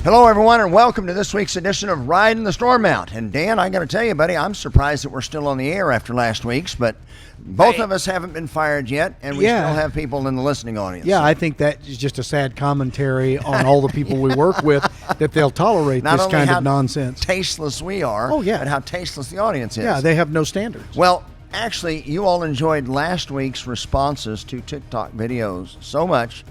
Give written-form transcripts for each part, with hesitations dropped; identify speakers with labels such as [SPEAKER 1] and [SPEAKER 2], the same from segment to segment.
[SPEAKER 1] Hello, everyone, and welcome to this week's edition of Ridin the Storm Out. And Dan, I got to tell you, buddy, I'm surprised that we're still on the air after last week's, but both of us haven't been fired yet, and we still have people in the listening audience.
[SPEAKER 2] Yeah, I think that is just a sad commentary on all the people we work with, that they'll tolerate this kind of nonsense.
[SPEAKER 1] Tasteless we are, but how tasteless the audience is.
[SPEAKER 2] Yeah, they have no standards.
[SPEAKER 1] Well, actually, you all enjoyed last week's responses to TikTok videos so much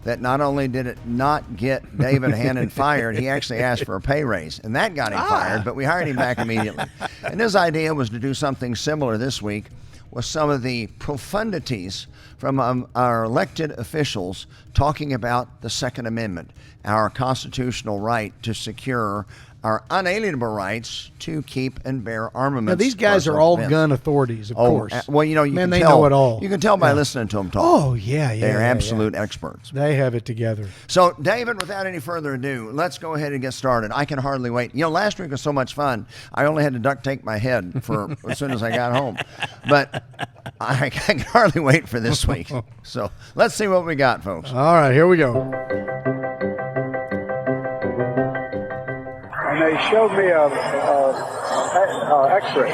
[SPEAKER 1] that not only did it not get David Hannon fired, he actually asked for a pay raise. And that got him fired, but we hired him back immediately. And his idea was to do something similar this week with some of the profundities from our elected officials talking about the Second Amendment, our constitutional right to secure our unalienable rights to keep and bear armaments.
[SPEAKER 2] Now, these guys are all gun authorities, of course.
[SPEAKER 1] Well, you know, you can
[SPEAKER 2] they
[SPEAKER 1] tell,
[SPEAKER 2] know it all.
[SPEAKER 1] You can tell by listening to them talk.
[SPEAKER 2] Oh, yeah.
[SPEAKER 1] They're absolute experts.
[SPEAKER 2] They have it together.
[SPEAKER 1] So, David, without any further ado, let's go ahead and get started. I can hardly wait. You know, last week was so much fun, I only had to duct tape my head for as soon as I got home. But I can hardly wait for this week. So, let's see what we got, folks.
[SPEAKER 2] All right, here we go.
[SPEAKER 3] And they showed me a X-ray.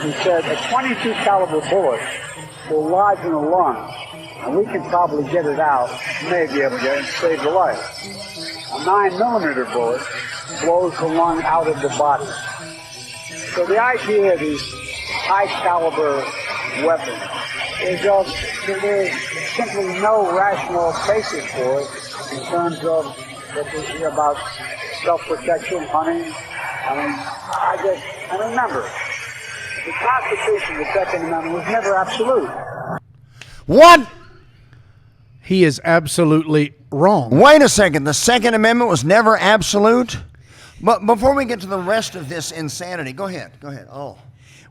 [SPEAKER 3] He said a .22 caliber bullet will lodge in a lung, and we can probably get it out, may be able to get it and save the life. A 9mm bullet blows the lung out of the body. So the idea of these high caliber weapons is there's simply no rational basis for it in terms of what we hear about self-protection, hunting. And remember, the Constitution, the Second Amendment, was never absolute.
[SPEAKER 1] What?
[SPEAKER 2] He is absolutely wrong.
[SPEAKER 1] Wait a second. The Second Amendment was never absolute? But before we get to the rest of this insanity, go ahead. Oh.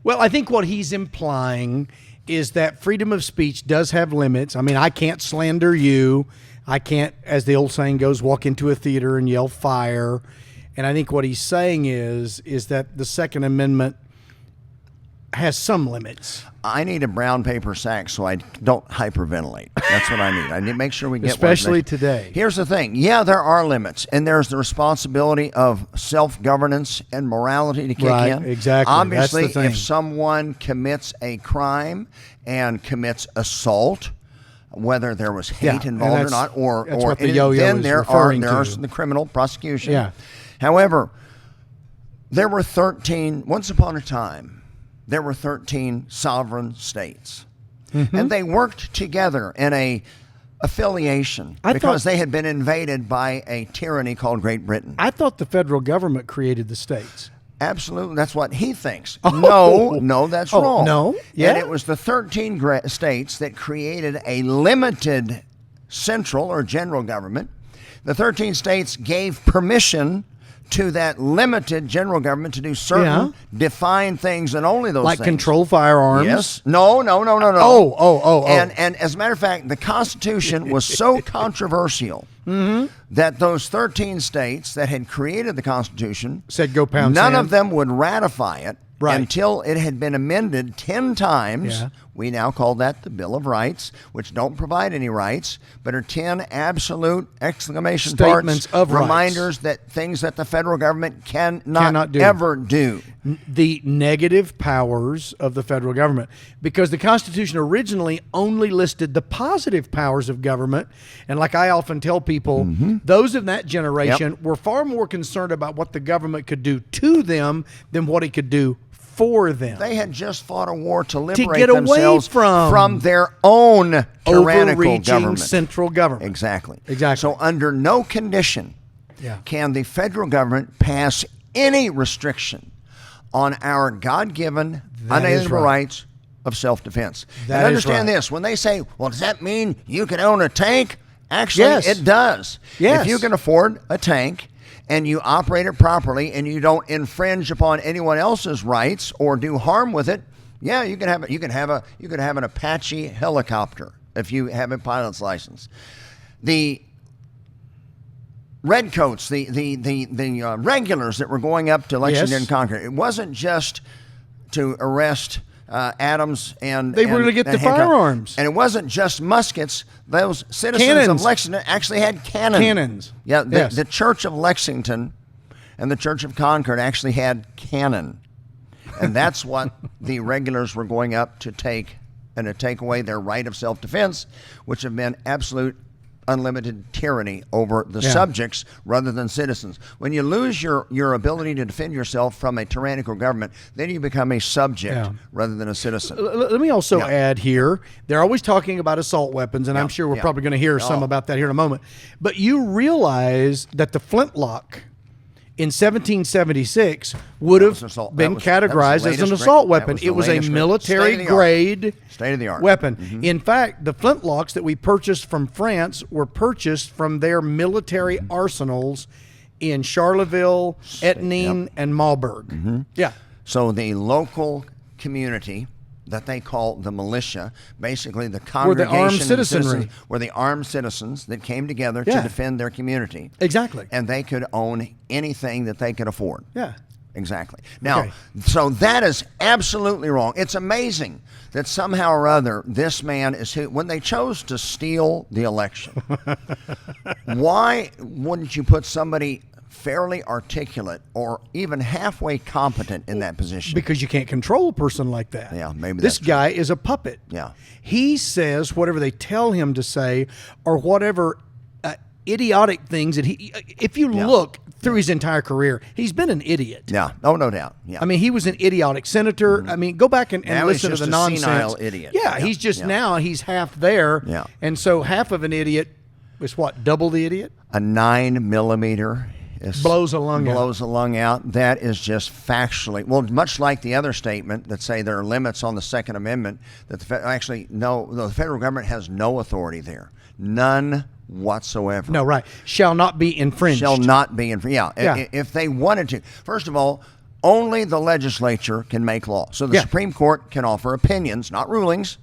[SPEAKER 2] Well, I think what he's implying is that freedom of speech does have limits. I mean, I can't slander you. I can't, as the old saying goes, walk into a theater and yell fire. And I think what he's saying is that the Second Amendment has some limits.
[SPEAKER 1] I need a brown paper sack so I don't hyperventilate. That's what I need. I need to make sure we get
[SPEAKER 2] especially
[SPEAKER 1] one.
[SPEAKER 2] Today.
[SPEAKER 1] Here's the thing. Yeah, there are limits, and there's the responsibility of self-governance and morality to kick in.
[SPEAKER 2] Exactly.
[SPEAKER 1] Obviously,
[SPEAKER 2] that's the thing.
[SPEAKER 1] If someone commits a crime and commits assault, whether there was hate involved or not, or
[SPEAKER 2] what the yo-yo
[SPEAKER 1] then
[SPEAKER 2] is
[SPEAKER 1] there are
[SPEAKER 2] to.
[SPEAKER 1] the criminal prosecution.
[SPEAKER 2] Yeah.
[SPEAKER 1] However, there were 13, once upon a time, there were 13 sovereign states. Mm-hmm. And they worked together in a affiliation because they had been invaded by a tyranny called Great Britain.
[SPEAKER 2] I thought the federal government created the states.
[SPEAKER 1] Absolutely. That's what he thinks. No, that's wrong.
[SPEAKER 2] No? Yeah.
[SPEAKER 1] And it was the 13 states that created a limited central or general government. The 13 states gave permission to that limited general government to do certain defined things and only those things.
[SPEAKER 2] Like control firearms?
[SPEAKER 1] Yes. No.
[SPEAKER 2] Oh.
[SPEAKER 1] And as a matter of fact, the Constitution was so controversial that those 13 states that had created the Constitution
[SPEAKER 2] said go pound
[SPEAKER 1] none
[SPEAKER 2] sand.
[SPEAKER 1] of them would ratify it until it had been amended 10 times.
[SPEAKER 2] Yeah.
[SPEAKER 1] We now call that the Bill of Rights, which don't provide any rights, but are 10 absolute exclamation
[SPEAKER 2] statements
[SPEAKER 1] parts,
[SPEAKER 2] of
[SPEAKER 1] reminders that things that the federal government cannot ever do.
[SPEAKER 2] The negative powers of the federal government, because the Constitution originally only listed the positive powers of government. And like I often tell people, those of that generation were far more concerned about what the government could do to them than what it could do for them.
[SPEAKER 1] They had just fought a war to liberate
[SPEAKER 2] get
[SPEAKER 1] themselves
[SPEAKER 2] away from
[SPEAKER 1] their own tyrannical
[SPEAKER 2] overreaching
[SPEAKER 1] government.
[SPEAKER 2] Central government.
[SPEAKER 1] Exactly.
[SPEAKER 2] So
[SPEAKER 1] under no condition can the federal government pass any restriction on our God-given unalienable rights of self-defense. And understand this, when they say, well, does that mean you can own a tank? Actually, it does.
[SPEAKER 2] Yes.
[SPEAKER 1] If you can afford a tank and you operate it properly and you don't infringe upon anyone else's rights or do harm with it, you can have it. You can have an Apache helicopter if you have a pilot's license. The redcoats, the regulars that were going up to Lexington and Concord, it wasn't just to arrest Adams and
[SPEAKER 2] They were going to get the
[SPEAKER 1] Hancock.
[SPEAKER 2] firearms.
[SPEAKER 1] And it wasn't just muskets. Those citizens
[SPEAKER 2] Cannons.
[SPEAKER 1] of Lexington actually had cannons.
[SPEAKER 2] Cannons.
[SPEAKER 1] Yeah,
[SPEAKER 2] Yes.
[SPEAKER 1] the Church of Lexington and the Church of Concord actually had cannon. And that's what the regulars were going up to take away their right of self-defense, which have been absolute unlimited tyranny over the subjects rather than citizens. When you lose your ability to defend yourself from a tyrannical government, then you become a subject rather than a citizen.
[SPEAKER 2] Let me also add here, they're always talking about assault weapons, and I'm sure we're probably going to hear some about that here in a moment. But you realize that the flintlock in 1776 would have been categorized as an assault weapon. It was a military grade
[SPEAKER 1] state-of-the-art
[SPEAKER 2] weapon. In fact, the flintlocks that we purchased from France were purchased from their military arsenals in Charleville, Ettenine, and Marburg. Yeah.
[SPEAKER 1] So the local community that they call the militia, basically the congregation, were the armed citizens that came together to defend their community.
[SPEAKER 2] Exactly.
[SPEAKER 1] And they could own anything that they could afford.
[SPEAKER 2] Yeah.
[SPEAKER 1] Exactly. Now, so that is absolutely wrong. It's amazing that somehow or other this man is who, when they chose to steal the election, why wouldn't you put somebody fairly articulate or even halfway competent in that position?
[SPEAKER 2] Because you can't control a person like that.
[SPEAKER 1] Yeah, maybe
[SPEAKER 2] this
[SPEAKER 1] that's
[SPEAKER 2] guy is a puppet.
[SPEAKER 1] Yeah.
[SPEAKER 2] He says whatever they tell him to say, or whatever idiotic things that he. If you look through his entire career, he's been an idiot.
[SPEAKER 1] Yeah. Oh, no doubt. Yeah.
[SPEAKER 2] I mean, he was an idiotic senator. I mean, go back and listen to the nonsense.
[SPEAKER 1] Senile idiot.
[SPEAKER 2] Yeah, he's just now he's half there.
[SPEAKER 1] Yeah.
[SPEAKER 2] And so half of an idiot is what? Double the idiot?
[SPEAKER 1] A 9mm.
[SPEAKER 2] Blows a lung
[SPEAKER 1] out. That is just factually, well, much like the other statement that say there are limits on the Second Amendment, that the federal government has no authority there. None whatsoever.
[SPEAKER 2] No, right. Shall not be infringed.
[SPEAKER 1] Shall not be infringed. Yeah. If they wanted to. First of all, only the legislature can make law. So the Supreme Court can offer opinions, not rulings,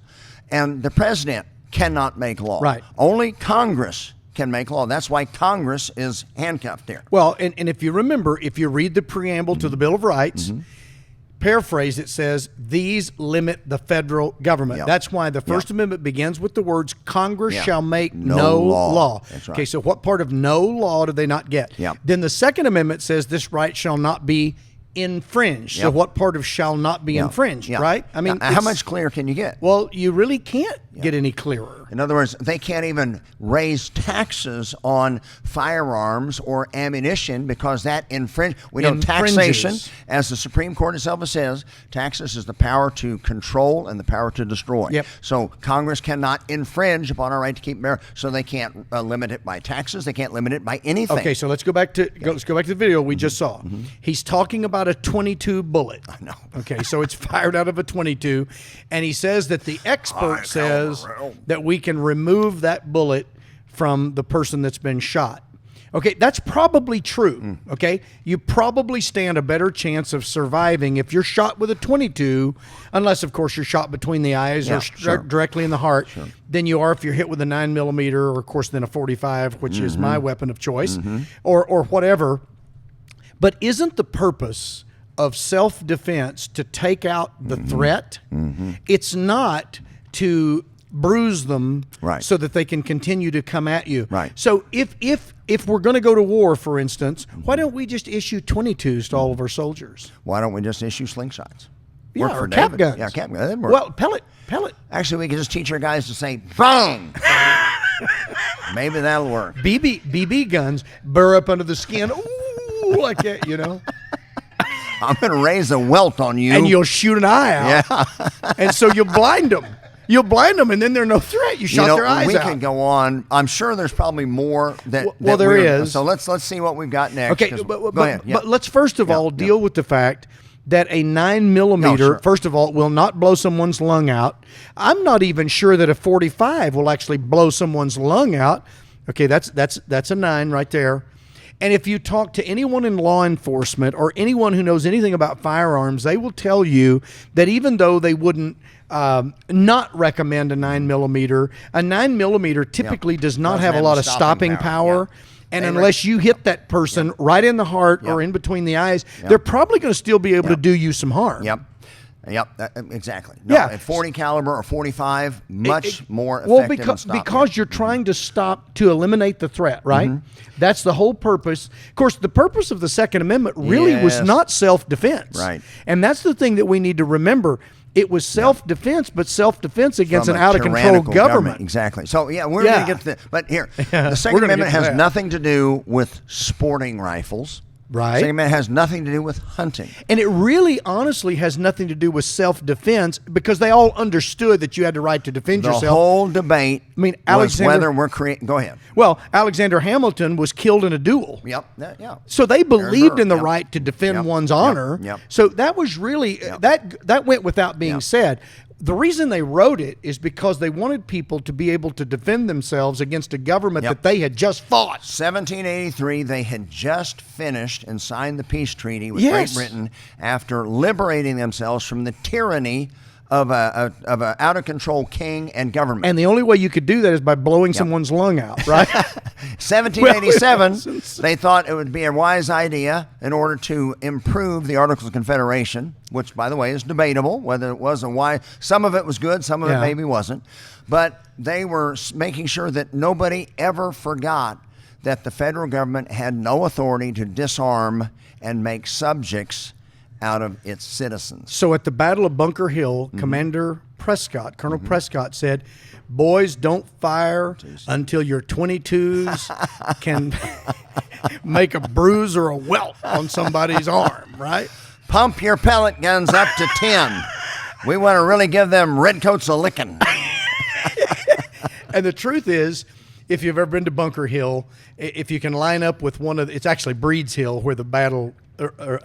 [SPEAKER 1] and the president cannot make law.
[SPEAKER 2] Right.
[SPEAKER 1] Only Congress can make law. That's why Congress is handcuffed there.
[SPEAKER 2] Well, and if you remember, if you read the preamble to the Bill of Rights, paraphrase, it says, these limit the federal government. That's why the First Amendment begins with the words, Congress shall make no law.
[SPEAKER 1] That's right.
[SPEAKER 2] Okay, so what part of no law do they not get? Then the Second Amendment says this right shall not be infringed. So what part of shall not be infringed, right? I mean,
[SPEAKER 1] how much clearer can you get?
[SPEAKER 2] Well, you really can't get any clearer.
[SPEAKER 1] In other words, they can't even raise taxes on firearms or ammunition because that infringes. We know taxation, as the Supreme Court itself says, taxes is the power to control and the power to destroy. So Congress cannot infringe upon our right to keep marijuana. So they can't limit it by taxes. They can't limit it by anything.
[SPEAKER 2] Okay, so let's go back to the video we just saw. He's talking about a .22 bullet.
[SPEAKER 1] I know.
[SPEAKER 2] Okay, so it's fired out of a .22, and he says that the expert says that we can remove that bullet from the person that's been shot. Okay, that's probably true. Okay, you probably stand a better chance of surviving if you're shot with a .22, unless of course you're shot between the eyes or directly in the heart, than you are if you're hit with a 9mm or of course then a .45, which is my weapon of choice, or whatever. But isn't the purpose of self-defense to take out the threat? It's not to bruise them so that they can continue to come at you. So if we're going to go to war, for instance, why don't we just issue .22s to all of our soldiers?
[SPEAKER 1] Why don't we just issue slingshots?
[SPEAKER 2] Yeah, or cap guns.
[SPEAKER 1] Yeah, cap guns.
[SPEAKER 2] Well, pellet.
[SPEAKER 1] Actually, we can just teach our guys to say bang. Maybe that'll work.
[SPEAKER 2] BB guns burr up under the skin. Ooh, like that, you know.
[SPEAKER 1] I'm going to raise a welt on you.
[SPEAKER 2] And you'll shoot an eye out. Yeah. And so you'll blind them. You'll blind them, and then they're no threat. You shot their eyes out.
[SPEAKER 1] We can go on. I'm sure there's probably more that.
[SPEAKER 2] Well, there is.
[SPEAKER 1] So let's see what we've got next.
[SPEAKER 2] Okay,
[SPEAKER 1] go ahead.
[SPEAKER 2] But let's first of all deal with the fact that a 9mm, first of all, will not blow someone's lung out. I'm not even sure that a .45 will actually blow someone's lung out. Okay, that's a 9 right there. And if you talk to anyone in law enforcement or anyone who knows anything about firearms, they will tell you that even though they wouldn't not recommend a 9mm typically does not have a lot of stopping power. And unless you hit that person right in the heart or in between the eyes, they're probably going to still be able to do you some harm.
[SPEAKER 1] Yep, exactly. No,
[SPEAKER 2] Yeah.
[SPEAKER 1] at 40 caliber or 45, much more effective in stopping
[SPEAKER 2] because
[SPEAKER 1] it.
[SPEAKER 2] you're trying to eliminate the threat, right? That's the whole purpose. Of course, the purpose of the Second Amendment really was
[SPEAKER 1] Yes.
[SPEAKER 2] not self-defense.
[SPEAKER 1] Right.
[SPEAKER 2] And that's the thing that we need to remember. It was self-defense, but self-defense against
[SPEAKER 1] From
[SPEAKER 2] an
[SPEAKER 1] a
[SPEAKER 2] out-of-control
[SPEAKER 1] tyrannical
[SPEAKER 2] government.
[SPEAKER 1] Exactly. So, yeah, we're
[SPEAKER 2] Yeah.
[SPEAKER 1] going to get to the, but here,
[SPEAKER 2] Yeah,
[SPEAKER 1] the Second
[SPEAKER 2] we're gonna
[SPEAKER 1] Amendment
[SPEAKER 2] get to
[SPEAKER 1] has
[SPEAKER 2] that.
[SPEAKER 1] nothing to do with sporting rifles.
[SPEAKER 2] Right.
[SPEAKER 1] Second Amendment has nothing to do with hunting.
[SPEAKER 2] And it really, honestly, has nothing to do with self-defense because they all understood that you had the right to defend
[SPEAKER 1] The
[SPEAKER 2] yourself.
[SPEAKER 1] whole debate
[SPEAKER 2] I mean,
[SPEAKER 1] was
[SPEAKER 2] Alexander-
[SPEAKER 1] whether we're creating. Go ahead.
[SPEAKER 2] Well, Alexander Hamilton was killed in a duel.
[SPEAKER 1] Yep. Yeah.
[SPEAKER 2] So they believed in the
[SPEAKER 1] Yep.
[SPEAKER 2] right to defend
[SPEAKER 1] Yep.
[SPEAKER 2] one's
[SPEAKER 1] Yep.
[SPEAKER 2] honor.
[SPEAKER 1] Yep.
[SPEAKER 2] So that was really that went without being
[SPEAKER 1] Yep.
[SPEAKER 2] said. The reason they wrote it is because they wanted people to be able to defend themselves against a government
[SPEAKER 1] Yep.
[SPEAKER 2] that they had just fought.
[SPEAKER 1] 1783, they had just finished and signed the peace treaty with
[SPEAKER 2] Yes.
[SPEAKER 1] Great Britain after liberating themselves from the tyranny of a out of control king and government.
[SPEAKER 2] And the only way you could do that is by blowing someone's lung out, right?
[SPEAKER 1] 1787,
[SPEAKER 2] Well, yes.
[SPEAKER 1] they thought it would be a wise idea in order to improve the Articles of Confederation, which, by the way, is debatable whether it was a wise. Some of it was good, some of it
[SPEAKER 2] Yeah.
[SPEAKER 1] maybe wasn't. But they were making sure that nobody ever forgot that the federal government had no authority to disarm and make subjects out of its citizens.
[SPEAKER 2] So at the Battle of Bunker Hill, Commander Prescott, Colonel Prescott said, "Boys, don't fire until your 22s can make a bruise or a welt on somebody's arm," right?
[SPEAKER 1] Pump your pellet guns up to 10. We want to really give them redcoats a licking.
[SPEAKER 2] And the truth is, if you've ever been to Bunker Hill, if you can line up with it's actually Breed's Hill where the battle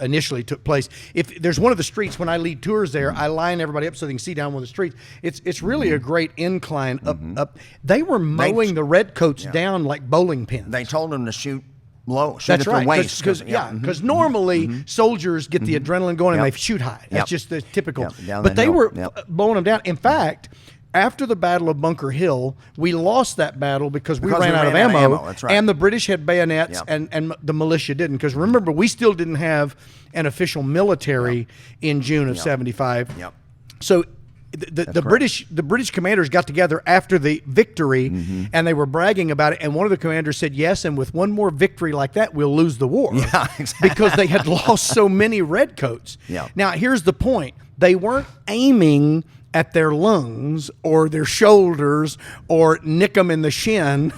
[SPEAKER 2] initially took place. If there's one of the streets, when I lead tours there, I line everybody up so they can see down one of the streets. It's really a great incline up. They were mowing the redcoats down like bowling pins.
[SPEAKER 1] They told them to shoot low, shoot
[SPEAKER 2] That's
[SPEAKER 1] at
[SPEAKER 2] right.
[SPEAKER 1] the waist.
[SPEAKER 2] Because normally soldiers get the adrenaline going and they shoot high. That's
[SPEAKER 1] Yep.
[SPEAKER 2] just the typical.
[SPEAKER 1] Yep. Down
[SPEAKER 2] But
[SPEAKER 1] that
[SPEAKER 2] they
[SPEAKER 1] hill.
[SPEAKER 2] were
[SPEAKER 1] Yep.
[SPEAKER 2] blowing them down. In fact, after the Battle of Bunker Hill, we lost that battle because we ran out of ammo.
[SPEAKER 1] That's right.
[SPEAKER 2] And the British had bayonets
[SPEAKER 1] Yep.
[SPEAKER 2] and the militia didn't. Because remember, we still didn't have an official military in June of 75.
[SPEAKER 1] Yep.
[SPEAKER 2] So the British commanders got together after the victory and they were bragging about it. And one of the commanders said, "Yes, and with one more victory like that, we'll lose the war."
[SPEAKER 1] Yeah, exactly.
[SPEAKER 2] Because they had lost so many redcoats.
[SPEAKER 1] Yeah.
[SPEAKER 2] Now, here's the point. They weren't aiming at their lungs or their shoulders or nick them in the shin.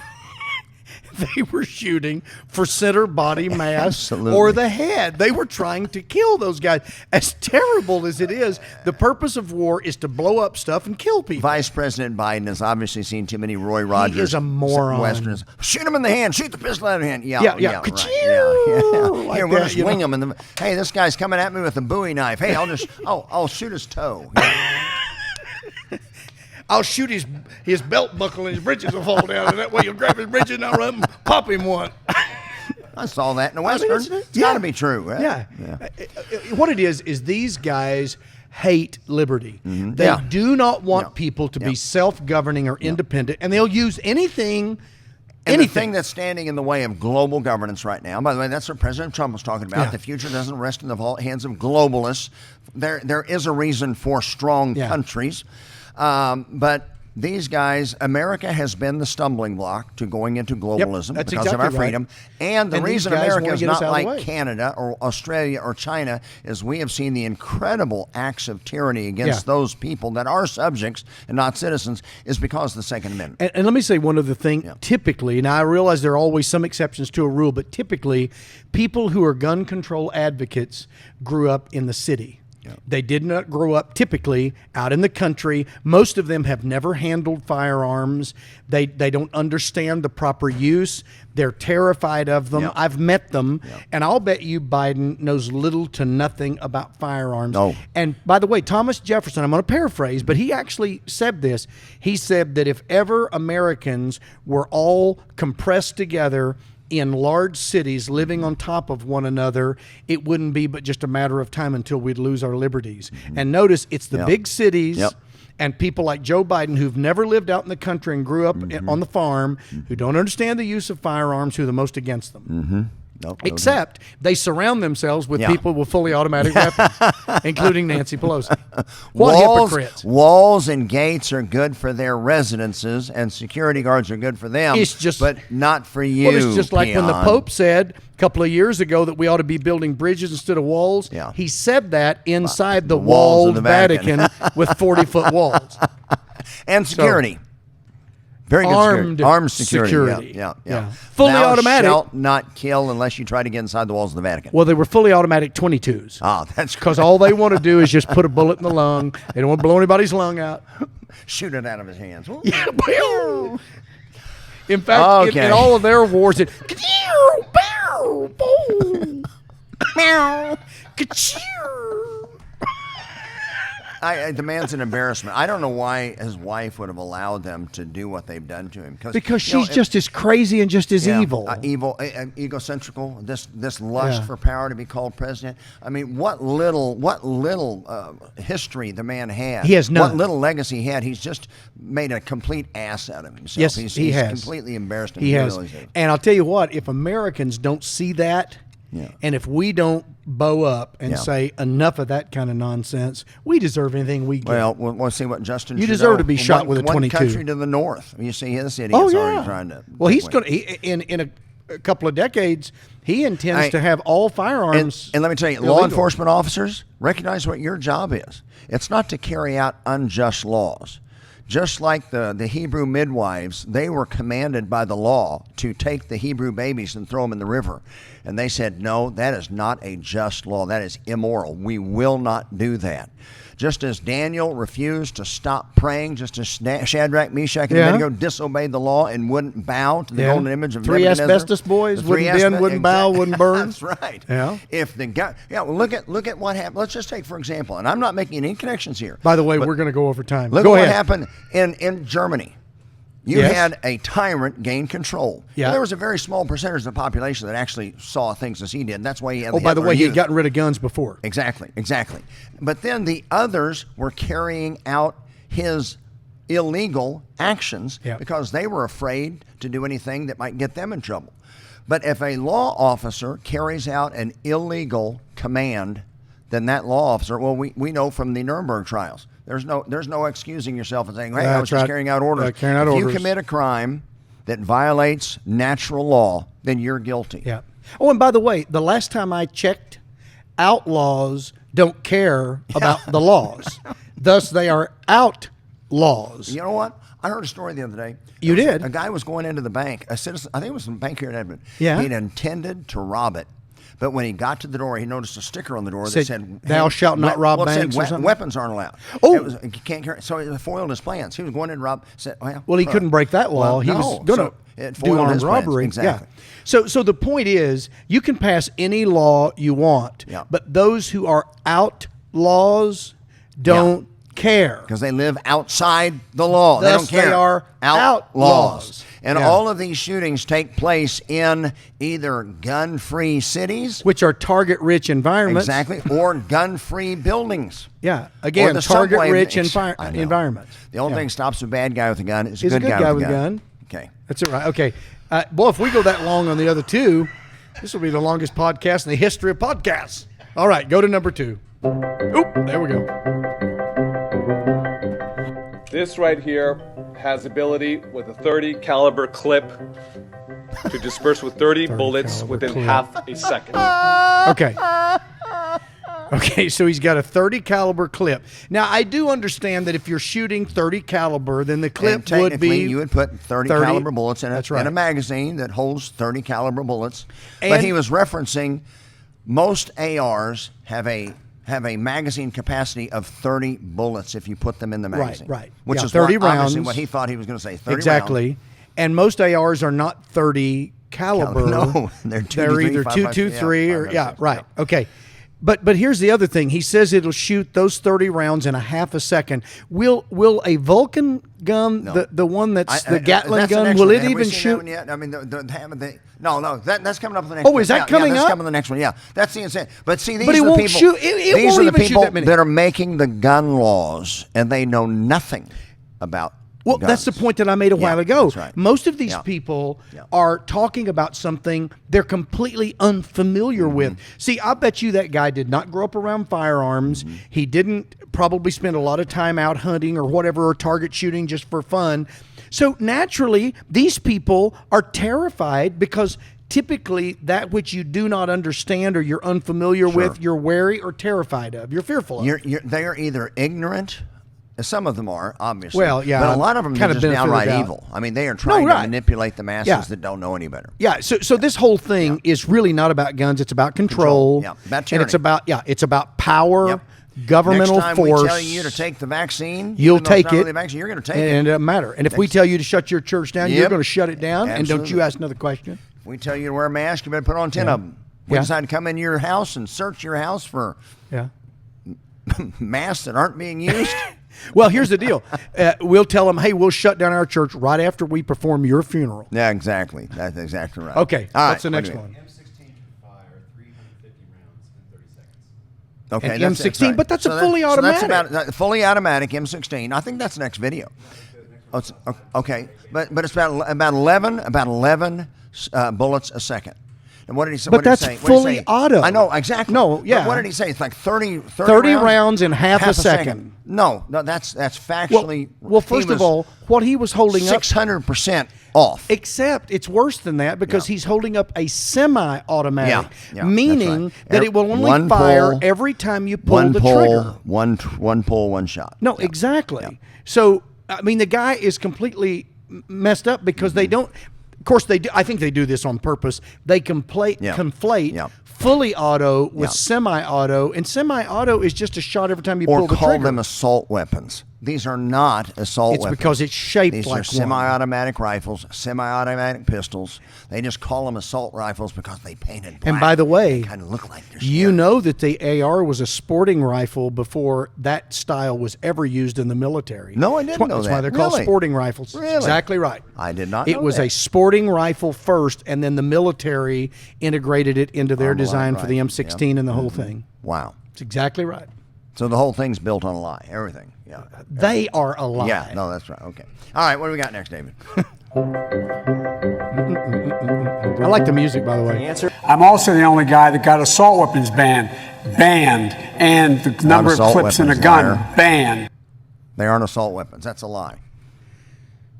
[SPEAKER 2] They were shooting for center body mass
[SPEAKER 1] Absolutely.
[SPEAKER 2] or the head. They were trying to kill those guys. As terrible as it is, the purpose of war is to blow up stuff and kill people.
[SPEAKER 1] Vice President Biden has obviously seen too many Roy Rogers.
[SPEAKER 2] is a moron.
[SPEAKER 1] Westerns. Shoot him in the hand. Shoot the pistol out of the hand. Yeah.
[SPEAKER 2] Yeah.
[SPEAKER 1] Right.
[SPEAKER 2] Ka-chew!
[SPEAKER 1] Yeah.
[SPEAKER 2] Like
[SPEAKER 1] Here, we'll
[SPEAKER 2] that,
[SPEAKER 1] just
[SPEAKER 2] you
[SPEAKER 1] wing
[SPEAKER 2] know?
[SPEAKER 1] him in the. Hey, this guy's coming at me with a Bowie knife. Hey, I'll shoot his toe.
[SPEAKER 2] I'll shoot his belt buckle and his breeches will fall down, and that way you'll grab his breeches and I'll run and pop him one.
[SPEAKER 1] I saw that in the Western. It's got to be true. Right?
[SPEAKER 2] Yeah. What it is these guys hate liberty. They
[SPEAKER 1] Yeah.
[SPEAKER 2] do not want
[SPEAKER 1] No.
[SPEAKER 2] people to
[SPEAKER 1] Yeah.
[SPEAKER 2] be self-governing or independent, and they'll use anything.
[SPEAKER 1] And the thing that's standing in the way of global governance right now, by the way, that's what President Trump was talking about.
[SPEAKER 2] Yeah.
[SPEAKER 1] The future doesn't rest in the hands of globalists. There is a reason for strong countries. But these guys, America has been the stumbling block to going into globalism
[SPEAKER 2] that's
[SPEAKER 1] because of our
[SPEAKER 2] exactly right.
[SPEAKER 1] freedom. And the
[SPEAKER 2] And these
[SPEAKER 1] reason
[SPEAKER 2] guys
[SPEAKER 1] America
[SPEAKER 2] wanna
[SPEAKER 1] is
[SPEAKER 2] get us
[SPEAKER 1] not
[SPEAKER 2] out of the
[SPEAKER 1] like
[SPEAKER 2] way.
[SPEAKER 1] Canada or Australia or China is we have seen the incredible acts of tyranny against those people that are subjects and not citizens is because of the Second Amendment.
[SPEAKER 2] And let me say one other thing. Typically, now I realize there are always some exceptions to a rule, but typically, people who are gun control advocates grew up in the city. They did not grow up typically out in the country. Most of them have never handled firearms. They don't understand the proper use. They're terrified of them. I've met them, and I'll bet you Biden knows little to nothing about firearms.
[SPEAKER 1] No.
[SPEAKER 2] And by the way, Thomas Jefferson, I'm going to paraphrase, but he actually said this. He said that if ever Americans were all compressed together in large cities living on top of one another, it wouldn't be but just a matter of time until we'd lose our liberties. And notice it's the big cities and people like Joe Biden who've never lived out in the country and grew up on the farm, who don't understand the use of firearms, who are the most against them.
[SPEAKER 1] Nope.
[SPEAKER 2] Except they surround themselves with people with fully automatic weapons, including Nancy Pelosi. What hypocrites.
[SPEAKER 1] Walls and gates are good for their residences, and security guards are good for them, but not for you.
[SPEAKER 2] Well, it's just like when the Pope said a couple of years ago that we ought to be building bridges instead of walls.
[SPEAKER 1] Yeah.
[SPEAKER 2] He said that inside the walled Vatican with 40-foot walls.
[SPEAKER 1] And security. Very good armed security. Yeah.
[SPEAKER 2] Fully automatic.
[SPEAKER 1] Thou shalt not kill unless you try to get inside the walls of the Vatican.
[SPEAKER 2] Well, they were fully automatic 22s.
[SPEAKER 1] Oh, that's
[SPEAKER 2] because all they want to do is just put a bullet in the lung. They don't want to blow anybody's lung out.
[SPEAKER 1] Shoot it out of his hands.
[SPEAKER 2] Yeah. In fact, in all of their wars, it.
[SPEAKER 1] The man's an embarrassment. I don't know why his wife would have allowed them to do what they've done to him.
[SPEAKER 2] Because she's just as crazy and just as evil.
[SPEAKER 1] Egocentrical, this lust for power to be called president. I mean, what little history the man had.
[SPEAKER 2] He has none.
[SPEAKER 1] What little legacy he had. He's just made a complete ass out of himself.
[SPEAKER 2] Yes,
[SPEAKER 1] he
[SPEAKER 2] has.
[SPEAKER 1] Completely embarrassed him.
[SPEAKER 2] He has. And I'll tell you what, if Americans don't see that, and if we don't bow up and say enough of that kind of nonsense, we deserve anything we get.
[SPEAKER 1] Well, we'll see what Justin Trudeau.
[SPEAKER 2] You deserve to be shot with a 22.
[SPEAKER 1] One country to the north. You see his idiot's already trying to.
[SPEAKER 2] Well, he's going to, in a couple of decades, he intends to have all firearms.
[SPEAKER 1] And let me tell you, law enforcement officers, recognize what your job is. It's not to carry out unjust laws. Just like the Hebrew midwives, they were commanded by the law to take the Hebrew babies and throw them in the river. And they said, no, that is not a just law. That is immoral. We will not do that. Just as Daniel refused to stop praying, just as Shadrach, Meshach, and Abednego disobeyed the law and wouldn't bow to the golden image of
[SPEAKER 2] Three
[SPEAKER 1] Nebuchadnezzar.
[SPEAKER 2] asbestos boys wouldn't bend, wouldn't bow, wouldn't burn.
[SPEAKER 1] That's right.
[SPEAKER 2] Yeah.
[SPEAKER 1] If the guy, well, look at what happened. Let's just take, for example, and I'm not making any connections here.
[SPEAKER 2] By the way, we're going to go over time.
[SPEAKER 1] Look at what happened in Germany. You had a tyrant gain control.
[SPEAKER 2] Yeah.
[SPEAKER 1] Well, there was a very small percentage of the population that actually saw things as he did. That's why he had.
[SPEAKER 2] By the way, he had gotten rid of guns before.
[SPEAKER 1] Exactly. But then the others were carrying out his illegal actions because they were afraid to do anything that might get them in trouble. But if a law officer carries out an illegal command, then that law officer, well, we know from the Nuremberg trials, there's no excusing yourself and saying, hey, I was just carrying out orders. If you commit a crime that violates natural law, then you're guilty.
[SPEAKER 2] Yeah. Oh, and by the way, the last time I checked, outlaws don't care about the laws. Thus, they are outlaws.
[SPEAKER 1] You know what? I heard a story the other day.
[SPEAKER 2] You did?
[SPEAKER 1] A guy was going into the bank, a citizen, I think it was a bank here in Edmond.
[SPEAKER 2] Yeah.
[SPEAKER 1] He'd intended to rob it. But when he got to the door, he noticed a sticker on the door that said,
[SPEAKER 2] "Thou shalt not rob banks." Or something?
[SPEAKER 1] Weapons aren't allowed.
[SPEAKER 2] Oh,
[SPEAKER 1] you can't carry. So it foiled his plans. He was going in to rob.
[SPEAKER 2] He couldn't break that law. He was going to do armed robbery.
[SPEAKER 1] Exactly.
[SPEAKER 2] Yeah. So the point is, you can pass any law you want, but those who are outlaws don't care
[SPEAKER 1] because they live outside the law.
[SPEAKER 2] Thus,
[SPEAKER 1] they don't care.
[SPEAKER 2] They are outlaws.
[SPEAKER 1] And all of these shootings take place in either gun-free cities,
[SPEAKER 2] which are target-rich environments,
[SPEAKER 1] or gun-free buildings.
[SPEAKER 2] Yeah, again, target-rich environments.
[SPEAKER 1] The only thing stops a bad guy with a gun is a good
[SPEAKER 2] guy with a gun.
[SPEAKER 1] Okay,
[SPEAKER 2] that's it, right? Okay, well, if we go that long on the other two, this will be the longest podcast in the history of podcasts. All right, go to number 2. Oop, there we go.
[SPEAKER 4] This right here has ability with a 30 caliber clip to disperse with 30 bullets within half a second.
[SPEAKER 2] Okay, so he's got a 30 caliber clip. Now, I do understand that if you're shooting 30 caliber, then the clip would be...
[SPEAKER 1] you would put 30 caliber bullets in a magazine that holds 30 caliber bullets. But he was referencing most ARs have a magazine capacity of 30 bullets if you put them in the magazine.
[SPEAKER 2] Right.
[SPEAKER 1] Which is
[SPEAKER 2] 30 rounds.
[SPEAKER 1] Obviously what he thought he was going to say, 30
[SPEAKER 2] exactly.
[SPEAKER 1] rounds.
[SPEAKER 2] And most ARs are not 30 caliber.
[SPEAKER 1] No, they're
[SPEAKER 2] either 223 or right. Okay. But here's the other thing. He says it'll shoot those 30 rounds in a half a second. Will a Vulcan gun, the one that's the Gatling gun, will it even shoot?
[SPEAKER 1] That yet? I mean, no, that's coming up in the next one.
[SPEAKER 2] Oh, is that coming up?
[SPEAKER 1] That's coming in the next one, yeah. That's the insane. But see, these
[SPEAKER 2] are the people,
[SPEAKER 1] these are the people that are making the gun laws, and they know nothing about
[SPEAKER 2] Well, that's the point that I made a while ago.
[SPEAKER 1] That's right.
[SPEAKER 2] Most of these people are talking about something they're completely unfamiliar with. See, I bet you that guy did not grow up around firearms. He didn't probably spend a lot of time out hunting or whatever, or target shooting just for fun. So naturally, these people are terrified because typically that which you do not understand or you're unfamiliar with, you're wary or terrified of. You're fearful of.
[SPEAKER 1] They are either ignorant. Some of them are, obviously.
[SPEAKER 2] Well, yeah,
[SPEAKER 1] but a lot of them are just downright evil. I mean, they are trying to manipulate the masses that don't know any better.
[SPEAKER 2] Yeah, so this whole thing is really not about guns. It's about control.
[SPEAKER 1] Yeah, about tyranny.
[SPEAKER 2] And it's about power, governmental
[SPEAKER 1] Next time
[SPEAKER 2] force.
[SPEAKER 1] we tell you to take the vaccine,
[SPEAKER 2] you'll take it.
[SPEAKER 1] Really vaccine, you're going to take it.
[SPEAKER 2] And it doesn't matter. And if we tell you to shut your church down, you're going to shut it down.
[SPEAKER 1] Absolutely.
[SPEAKER 2] And don't you ask another question.
[SPEAKER 1] If we tell you to wear a mask, you better put on 10 of them. We decide to come into your house and search your house for masks that aren't being used.
[SPEAKER 2] Well, here's the deal. We'll tell them, hey, we'll shut down our church right after we perform your funeral.
[SPEAKER 1] Yeah, exactly. That's exactly right.
[SPEAKER 2] Okay,
[SPEAKER 1] all
[SPEAKER 2] what's the next one?
[SPEAKER 5] M16 can fire 350 rounds in 30 seconds.
[SPEAKER 1] Okay,
[SPEAKER 2] and M16, but that's a fully automatic.
[SPEAKER 1] So that's about fully automatic M16. I think that's the next video. Oh, okay, but it's about 11 bullets a second. And what did he say?
[SPEAKER 2] But that's fully auto.
[SPEAKER 1] I know, exactly.
[SPEAKER 2] No, yeah.
[SPEAKER 1] But what did he say? It's like 30
[SPEAKER 2] rounds in half a second.
[SPEAKER 1] No, that's factually.
[SPEAKER 2] Well, first of all, what he was holding up
[SPEAKER 1] 600% off.
[SPEAKER 2] Except it's worse than that because he's holding up a semi-automatic, meaning
[SPEAKER 1] right.
[SPEAKER 2] that it will only fire every time you pull the trigger.
[SPEAKER 1] One pull, one shot.
[SPEAKER 2] No, exactly. Yeah. So, I mean, the guy is completely messed up because they don't. Of course, they do. I think they do this on purpose. They conflate fully auto with semi-auto, and semi-auto is just a shot every time you pull the trigger.
[SPEAKER 1] Or call them assault weapons. These are not assault weapons.
[SPEAKER 2] It's because it's shaped
[SPEAKER 1] These
[SPEAKER 2] like
[SPEAKER 1] are semi-automatic rifles, semi-automatic pistols. They just call them assault rifles because they painted black.
[SPEAKER 2] And by the way,
[SPEAKER 1] they kind of look like they're scary.
[SPEAKER 2] You know that the AR was a sporting rifle before that style was ever used in the military.
[SPEAKER 1] No, I didn't know that.
[SPEAKER 2] That's why they're called sporting rifles.
[SPEAKER 1] Really?
[SPEAKER 2] Exactly right.
[SPEAKER 1] I did not know
[SPEAKER 2] It was
[SPEAKER 1] that.
[SPEAKER 2] a sporting rifle first, and then the military integrated it into their design for the M16 and the whole thing.
[SPEAKER 1] Wow.
[SPEAKER 2] It's exactly right.
[SPEAKER 1] So the whole thing's built on a lie. Everything. Yeah.
[SPEAKER 2] They are a lie.
[SPEAKER 1] Yeah. No, that's right. Okay. All right. What do we got next, David?
[SPEAKER 2] I like the music, by the way.
[SPEAKER 3] I'm also the only guy that got assault weapons banned, and the number of clips in a gun banned.
[SPEAKER 1] They aren't assault weapons. That's a lie.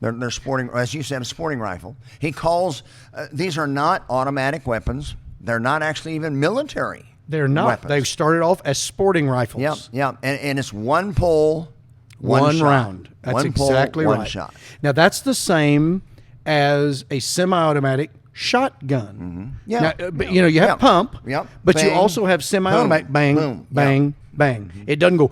[SPEAKER 1] They're sporting, as you said, a sporting rifle. He calls these are not automatic weapons. They're not actually even military.
[SPEAKER 2] They're not.
[SPEAKER 1] Weapons.
[SPEAKER 2] They've started off as sporting rifles.
[SPEAKER 1] Yeah. And it's one pull,
[SPEAKER 2] one
[SPEAKER 1] shot.
[SPEAKER 2] round. That's
[SPEAKER 1] one
[SPEAKER 2] exactly
[SPEAKER 1] pull,
[SPEAKER 2] right.
[SPEAKER 1] One shot.
[SPEAKER 2] Now that's the same as a semi-automatic shotgun.
[SPEAKER 1] Yeah.
[SPEAKER 2] Now, but, you have pump.
[SPEAKER 1] Yep.
[SPEAKER 2] But
[SPEAKER 1] Bang.
[SPEAKER 2] you also have semi-automatic. Bang,
[SPEAKER 1] Boom.
[SPEAKER 2] bang, bang. It doesn't go.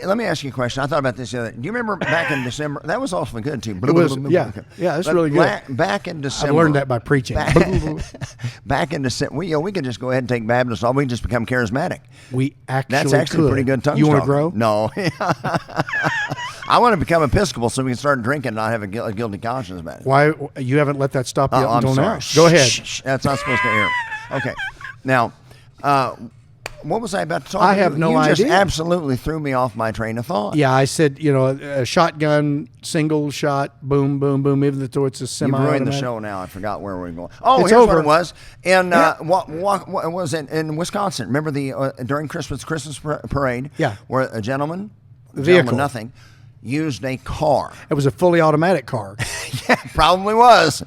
[SPEAKER 1] Let me ask you a question. I thought about this the other day. Do you remember back in December? That was awfully good, too.
[SPEAKER 2] It was, yeah, that's really good.
[SPEAKER 1] Back in December.
[SPEAKER 2] I learned that by preaching.
[SPEAKER 1] Back in December, we could just go ahead and take Baptist off. We can just become charismatic.
[SPEAKER 2] We actually
[SPEAKER 1] That's actually
[SPEAKER 2] could.
[SPEAKER 1] pretty good tongue
[SPEAKER 2] You want to
[SPEAKER 1] talk.
[SPEAKER 2] grow?
[SPEAKER 1] No. I want to become Episcopal so we can start drinking and not have a guilty conscience about it.
[SPEAKER 2] Why you haven't let that stop you up
[SPEAKER 1] I'm
[SPEAKER 2] until
[SPEAKER 1] sorry.
[SPEAKER 2] now? Go ahead.
[SPEAKER 1] Shh, that's not supposed to air. Okay. Now, what was I about to talk about?
[SPEAKER 2] I have no
[SPEAKER 1] You just
[SPEAKER 2] idea.
[SPEAKER 1] absolutely threw me off my train of thought.
[SPEAKER 2] Yeah, I said, a shotgun, single shot, boom, boom, boom, even though it's a
[SPEAKER 1] You
[SPEAKER 2] semi-automatic.
[SPEAKER 1] ruined the show now. I forgot where we were going. Oh,
[SPEAKER 2] It's
[SPEAKER 1] here's
[SPEAKER 2] over.
[SPEAKER 1] what it was. And what was it in Wisconsin? Remember the during Christmas parade?
[SPEAKER 2] Yeah.
[SPEAKER 1] Where a gentleman,
[SPEAKER 2] Vehicle.
[SPEAKER 1] nothing, used a car.
[SPEAKER 2] It was a fully automatic car.
[SPEAKER 1] Yeah, probably was.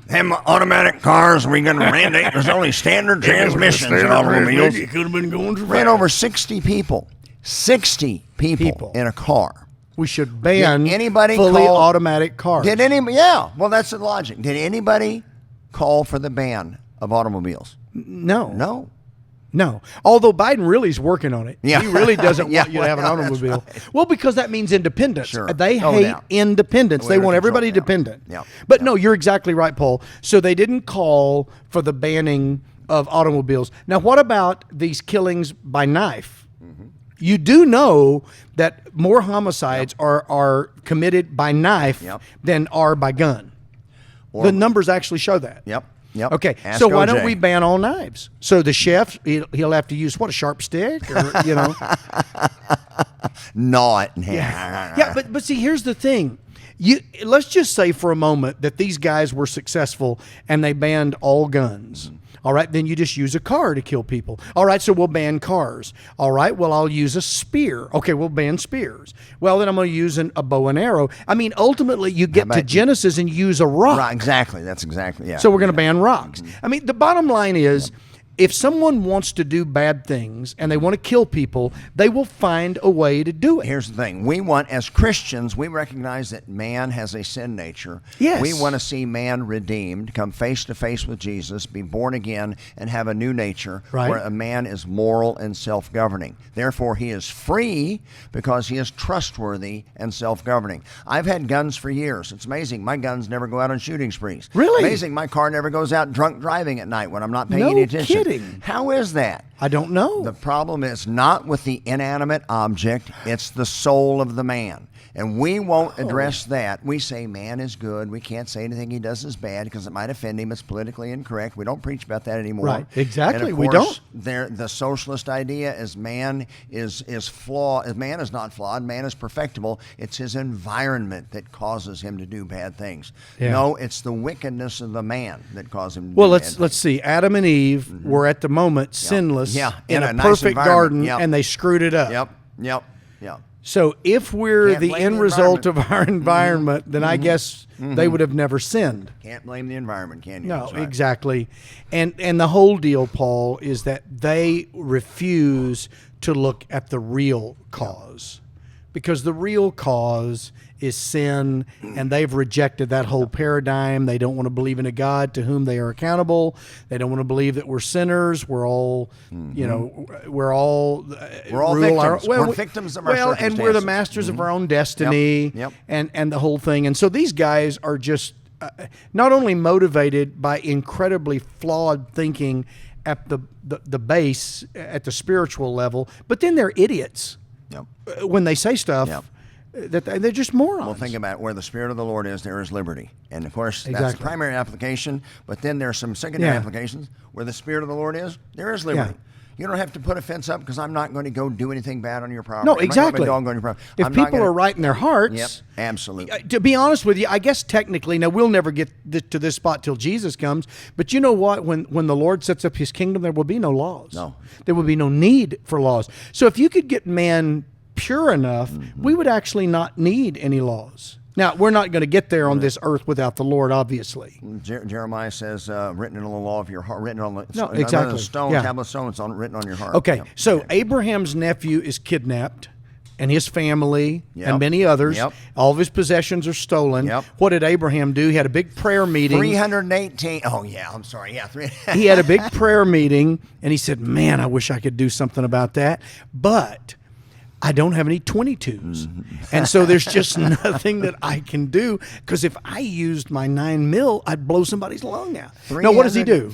[SPEAKER 1] Them automatic cars, we going to mandate there's only standard transmissions in automobiles.
[SPEAKER 2] You could have been going to
[SPEAKER 1] Ran over 60 people. 60 people in a car.
[SPEAKER 2] We should ban
[SPEAKER 1] Did anybody
[SPEAKER 2] fully
[SPEAKER 1] call-
[SPEAKER 2] automatic cars.
[SPEAKER 1] Did anybody? Yeah. Well, that's the logic. Did anybody call for the ban of automobiles?
[SPEAKER 2] No. Although Biden really is working on it.
[SPEAKER 1] Yeah.
[SPEAKER 2] He really doesn't
[SPEAKER 1] Yeah,
[SPEAKER 2] want you to have an
[SPEAKER 1] well, that's
[SPEAKER 2] automobile.
[SPEAKER 1] right.
[SPEAKER 2] Well, because that means independence.
[SPEAKER 1] Sure.
[SPEAKER 2] They
[SPEAKER 1] No
[SPEAKER 2] hate
[SPEAKER 1] doubt.
[SPEAKER 2] independence. They
[SPEAKER 1] We're
[SPEAKER 2] want
[SPEAKER 1] in
[SPEAKER 2] everybody
[SPEAKER 1] control now.
[SPEAKER 2] dependent.
[SPEAKER 1] Yeah.
[SPEAKER 2] But no, you're exactly right, Paul. So they didn't call for the banning of automobiles. Now, what about these killings by knife?
[SPEAKER 1] Mm-hmm.
[SPEAKER 2] You do know that more homicides are committed by knife than are by gun. The numbers actually show that.
[SPEAKER 1] Yep.
[SPEAKER 2] Okay,
[SPEAKER 1] Ask
[SPEAKER 2] so why
[SPEAKER 1] OJ.
[SPEAKER 2] don't we ban all knives? So the chef, he'll have to use, a sharp stick? Or,
[SPEAKER 1] Gnaw it.
[SPEAKER 2] Yeah, but see, here's the thing. Let's just say for a moment that these guys were successful and they banned all guns. All right, then you just use a car to kill people. All right, so we'll ban cars. All right, well, I'll use a spear. Okay, we'll ban spears. Well, then I'm going to use a bow and arrow. I mean, ultimately, you get to Genesis and use a rock.
[SPEAKER 1] Right, exactly. That's exactly, yeah.
[SPEAKER 2] So we're going to ban rocks. I mean, the bottom line is, if someone wants to do bad things and they want to kill people, they will find a way to do it.
[SPEAKER 1] Here's the thing. We want, as Christians, we recognize that man has a sin nature.
[SPEAKER 2] Yes.
[SPEAKER 1] We want to see man redeemed, come face to face with Jesus, be born again, and have a new nature where a man is moral and self-governing. Therefore, he is free because he is trustworthy and self-governing. I've had guns for years. It's amazing. My guns never go out on shooting sprees.
[SPEAKER 2] Really?
[SPEAKER 1] Amazing. My car never goes out drunk driving at night when I'm not paying
[SPEAKER 2] No
[SPEAKER 1] any attention.
[SPEAKER 2] kidding.
[SPEAKER 1] How is that?
[SPEAKER 2] I don't know.
[SPEAKER 1] The problem is not with the inanimate object, it's the soul of the man. And we won't address that. We say man is good. We can't say anything he does is bad because it might offend him. It's politically incorrect. We don't preach about that anymore.
[SPEAKER 2] Right, exactly.
[SPEAKER 1] And of
[SPEAKER 2] We
[SPEAKER 1] course,
[SPEAKER 2] don't.
[SPEAKER 1] The socialist idea is man is flawed. Man is not flawed. Man is perfectible. It's his environment that causes him to do bad things.
[SPEAKER 2] Yeah.
[SPEAKER 1] No, it's the wickedness of the man that causes him to
[SPEAKER 2] Well,
[SPEAKER 1] do bad
[SPEAKER 2] let's see. Adam and Eve were at the moment sinless in a
[SPEAKER 1] nice
[SPEAKER 2] perfect
[SPEAKER 1] environment.
[SPEAKER 2] garden, and they screwed it up.
[SPEAKER 1] Yep.
[SPEAKER 2] So if we're
[SPEAKER 1] Can't
[SPEAKER 2] the
[SPEAKER 1] blame
[SPEAKER 2] end
[SPEAKER 1] the
[SPEAKER 2] result of
[SPEAKER 1] environment.
[SPEAKER 2] our environment, then I guess they would have never sinned.
[SPEAKER 1] Can't blame the environment, can you?
[SPEAKER 2] No,
[SPEAKER 1] That's right.
[SPEAKER 2] exactly. And the whole deal, Paul, is that they refuse to look at the real cause. Because the real cause is sin, and they've rejected that whole paradigm. They don't want to believe in a God to whom they are accountable. They don't want to believe that we're sinners. We're all, we're all
[SPEAKER 1] victims. We're victims of our
[SPEAKER 2] and we're the
[SPEAKER 1] circumstances.
[SPEAKER 2] masters of our own destiny.
[SPEAKER 1] Yep.
[SPEAKER 2] And the whole thing. And so these guys are just not only motivated by incredibly flawed thinking at the base, at the spiritual level, but then they're idiots.
[SPEAKER 1] Yep.
[SPEAKER 2] When they say stuff, that they're just morons.
[SPEAKER 1] Well, think about it. Where the Spirit of the Lord is, there is liberty. And, of course, that's
[SPEAKER 2] Exactly.
[SPEAKER 1] the primary application. But then there are some secondary applications. Where the Spirit of the Lord is, there is liberty.
[SPEAKER 2] Yeah.
[SPEAKER 1] You don't have to put a fence up because I'm not going to go do anything bad on your property.
[SPEAKER 2] No,
[SPEAKER 1] I'm not
[SPEAKER 2] exactly.
[SPEAKER 1] going to go on your property.
[SPEAKER 2] If
[SPEAKER 1] I'm not
[SPEAKER 2] people
[SPEAKER 1] gonna-
[SPEAKER 2] are right in their hearts,
[SPEAKER 1] Yep, absolutely.
[SPEAKER 2] To be honest with you, I guess technically, now we'll never get to this spot till Jesus comes, but you know what? When the Lord sets up his kingdom, there will be no laws.
[SPEAKER 1] No.
[SPEAKER 2] There will be no need for laws. So if you could get man pure enough, we would actually not need any laws. Now, we're not going to get there on this earth without the Lord, obviously.
[SPEAKER 1] Jeremiah says, written in the law of your heart, written on the
[SPEAKER 2] No, exactly.
[SPEAKER 1] stone,
[SPEAKER 2] Yeah.
[SPEAKER 1] tablet of stone, it's written on your heart.
[SPEAKER 2] Okay,
[SPEAKER 1] Yep.
[SPEAKER 2] so Abraham's nephew is kidnapped, and his family
[SPEAKER 1] Yep.
[SPEAKER 2] and many others.
[SPEAKER 1] Yep.
[SPEAKER 2] All of his possessions are stolen.
[SPEAKER 1] Yep.
[SPEAKER 2] What did Abraham do? He had a big prayer meeting.
[SPEAKER 1] 318. Oh, yeah, I'm sorry. Yeah,
[SPEAKER 2] He had a big prayer meeting, and he said, man, I wish I could do something about that. But I don't have any 22s. And so there's just nothing that I can do, because if I used my 9mm, I'd blow somebody's lung out. Now, what does he do?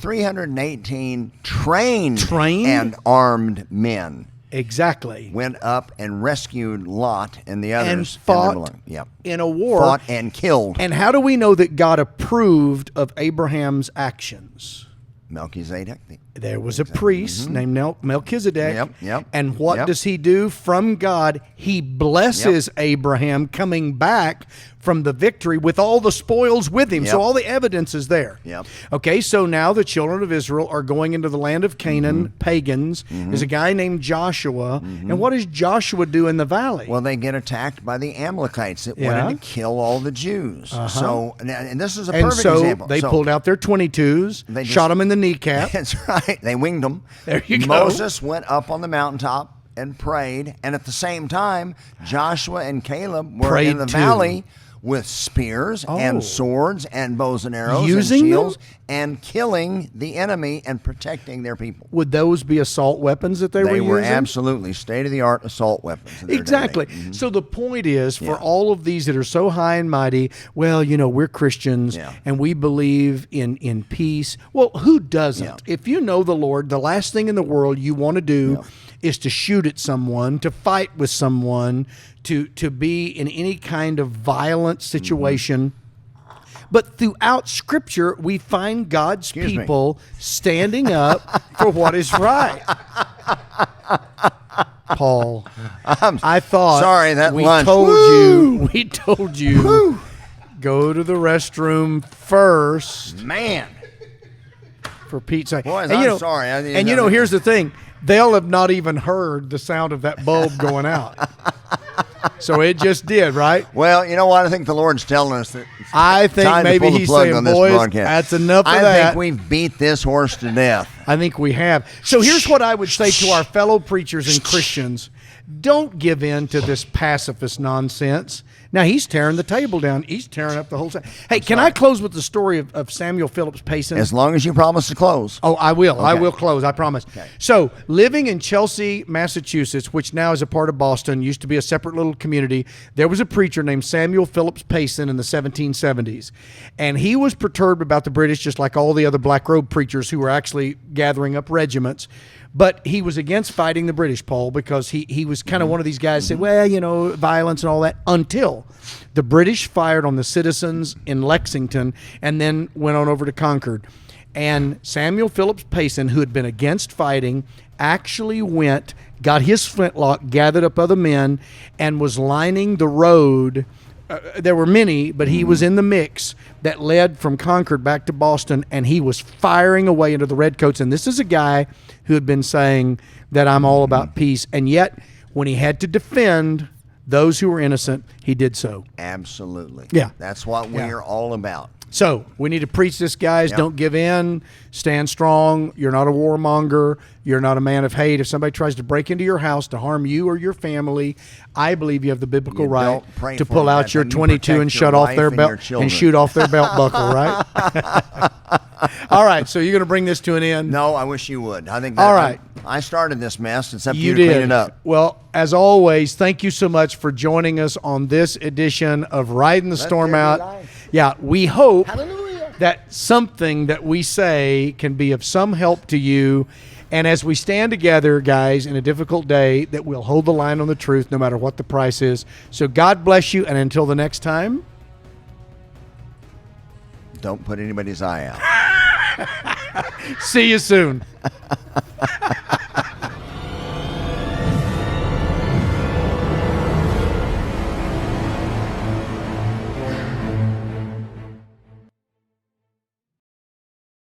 [SPEAKER 1] 318 trained
[SPEAKER 2] Trained?
[SPEAKER 1] and armed men
[SPEAKER 2] Exactly.
[SPEAKER 1] went up and rescued Lot and the others.
[SPEAKER 2] And
[SPEAKER 1] their
[SPEAKER 2] fought
[SPEAKER 1] belongings. Yep.
[SPEAKER 2] in a war.
[SPEAKER 1] Fought and killed
[SPEAKER 2] And how do we know that God approved of Abraham's actions?
[SPEAKER 1] Melchizedek.
[SPEAKER 2] There was a priest named Melchizedek.
[SPEAKER 1] Yep.
[SPEAKER 2] And what
[SPEAKER 1] Yep.
[SPEAKER 2] does he do from God? He blesses Abraham coming back from the victory with all the spoils with him. So
[SPEAKER 1] Yep.
[SPEAKER 2] all the evidence is there.
[SPEAKER 1] Yep.
[SPEAKER 2] Okay, so now the children of Israel are going into the land of Canaan, pagans. There's a guy named Joshua. And what does Joshua do in the valley?
[SPEAKER 1] Well, they get attacked by the Amalekites that
[SPEAKER 2] Yeah.
[SPEAKER 1] wanted to kill all the Jews. So, and this is a
[SPEAKER 2] and
[SPEAKER 1] perfect
[SPEAKER 2] so
[SPEAKER 1] example.
[SPEAKER 2] they pulled out their 22s,
[SPEAKER 1] They just-
[SPEAKER 2] shot him in the kneecap.
[SPEAKER 1] That's right. They winged them.
[SPEAKER 2] There you go.
[SPEAKER 1] Moses went up on the mountaintop and prayed, and at the same time, Joshua and Caleb were
[SPEAKER 2] Prayed
[SPEAKER 1] in the
[SPEAKER 2] too.
[SPEAKER 1] valley with spears
[SPEAKER 2] Oh.
[SPEAKER 1] and swords and bows and arrows
[SPEAKER 2] Using
[SPEAKER 1] and
[SPEAKER 2] them?
[SPEAKER 1] shields and killing the enemy and protecting their people.
[SPEAKER 2] Would those be assault weapons that they were
[SPEAKER 1] They were
[SPEAKER 2] using?
[SPEAKER 1] absolutely state-of-the-art assault weapons. in their day.
[SPEAKER 2] Exactly. So the point is, for
[SPEAKER 1] Yeah.
[SPEAKER 2] all of these that are so high and mighty, well, we're Christians
[SPEAKER 1] Yeah.
[SPEAKER 2] and we believe in peace. Well, who doesn't?
[SPEAKER 1] Yeah.
[SPEAKER 2] If you know the Lord, the last thing in the world you want to do is to shoot at someone, to fight with someone, to be in any kind of violent situation. But throughout Scripture, we find God's
[SPEAKER 1] Excuse me.
[SPEAKER 2] people standing up for what is right. Paul. I thought.
[SPEAKER 1] Sorry, that
[SPEAKER 2] we
[SPEAKER 1] lunch.
[SPEAKER 2] told
[SPEAKER 1] Woo!
[SPEAKER 2] you. We told you. Go to the restroom first.
[SPEAKER 1] Man.
[SPEAKER 2] For Pete's sake.
[SPEAKER 1] Boys,
[SPEAKER 2] and,
[SPEAKER 1] I'm sorry.
[SPEAKER 2] Here's the thing. They'll have not even heard the sound of that bulb going out. So it just did, right?
[SPEAKER 1] Well, you know what? I think the Lord's telling us that
[SPEAKER 2] I think
[SPEAKER 1] time
[SPEAKER 2] maybe
[SPEAKER 1] to pull the
[SPEAKER 2] he's
[SPEAKER 1] plug
[SPEAKER 2] saying,
[SPEAKER 1] on this
[SPEAKER 2] boys,
[SPEAKER 1] broadcast.
[SPEAKER 2] that's enough of
[SPEAKER 1] I
[SPEAKER 2] that.
[SPEAKER 1] think we've beat this horse to death.
[SPEAKER 2] I think we have. So here's what I would say to our fellow preachers and Christians. Don't give in to this pacifist nonsense. Now, he's tearing the table down. He's tearing up the whole thing. Hey, can I close with the story of Samuel Phillips Payson?
[SPEAKER 1] As long as you promise to close.
[SPEAKER 2] Oh, I will. I
[SPEAKER 1] Okay.
[SPEAKER 2] will close. I promise.
[SPEAKER 1] Okay.
[SPEAKER 2] So, living in Chelsea, Massachusetts, which now is a part of Boston, used to be a separate little community, there was a preacher named Samuel Phillips Payson in the 1770s. And he was perturbed about the British, just like all the other black robe preachers who were actually gathering up regiments. But he was against fighting the British, Paul, because he was kind of one of these guys who said, well, you know, violence and all that, until the British fired on the citizens in Lexington and then went on over to Concord. And Samuel Phillips Payson, who had been against fighting, actually went, got his flintlock, gathered up other men, and was lining the road. There were many, but he was in the mix that led from Concord back to Boston, and he was firing away into the redcoats. And this is a guy who had been saying that I'm all about peace, and yet when he had to defend those who were innocent, he did so.
[SPEAKER 1] Absolutely.
[SPEAKER 2] Yeah.
[SPEAKER 1] That's what we're all about.
[SPEAKER 2] So we need to preach this, guys.
[SPEAKER 1] Yep.
[SPEAKER 2] Don't give in. Stand strong. You're not a warmonger. You're not a man of hate. If somebody tries to break into your house to harm you or your family, I believe you have the biblical
[SPEAKER 1] You
[SPEAKER 2] right
[SPEAKER 1] don't pray
[SPEAKER 2] to
[SPEAKER 1] for
[SPEAKER 2] pull
[SPEAKER 1] them.
[SPEAKER 2] out your
[SPEAKER 1] You
[SPEAKER 2] 22
[SPEAKER 1] protect
[SPEAKER 2] and
[SPEAKER 1] your
[SPEAKER 2] shut off
[SPEAKER 1] wife
[SPEAKER 2] their
[SPEAKER 1] and your
[SPEAKER 2] belt
[SPEAKER 1] children.
[SPEAKER 2] and shoot off their belt buckle, right? All right. So you're going to bring this to an end.
[SPEAKER 1] No, I wish you would. I think that
[SPEAKER 2] All right.
[SPEAKER 1] I started this mess. It's up to
[SPEAKER 2] You
[SPEAKER 1] you to clean
[SPEAKER 2] did.
[SPEAKER 1] it up.
[SPEAKER 2] Well, as always, thank you so much for joining us on this edition of Ridin the Storm
[SPEAKER 1] there be
[SPEAKER 2] Out.
[SPEAKER 1] life.
[SPEAKER 2] Yeah, we hope
[SPEAKER 1] Hallelujah.
[SPEAKER 2] that something that we say can be of some help to you. And as we stand together, guys, in a difficult day, that we'll hold the line on the truth no matter what the price is. So God bless you, and until the next time,
[SPEAKER 1] Don't put anybody's eye out.
[SPEAKER 2] see you soon.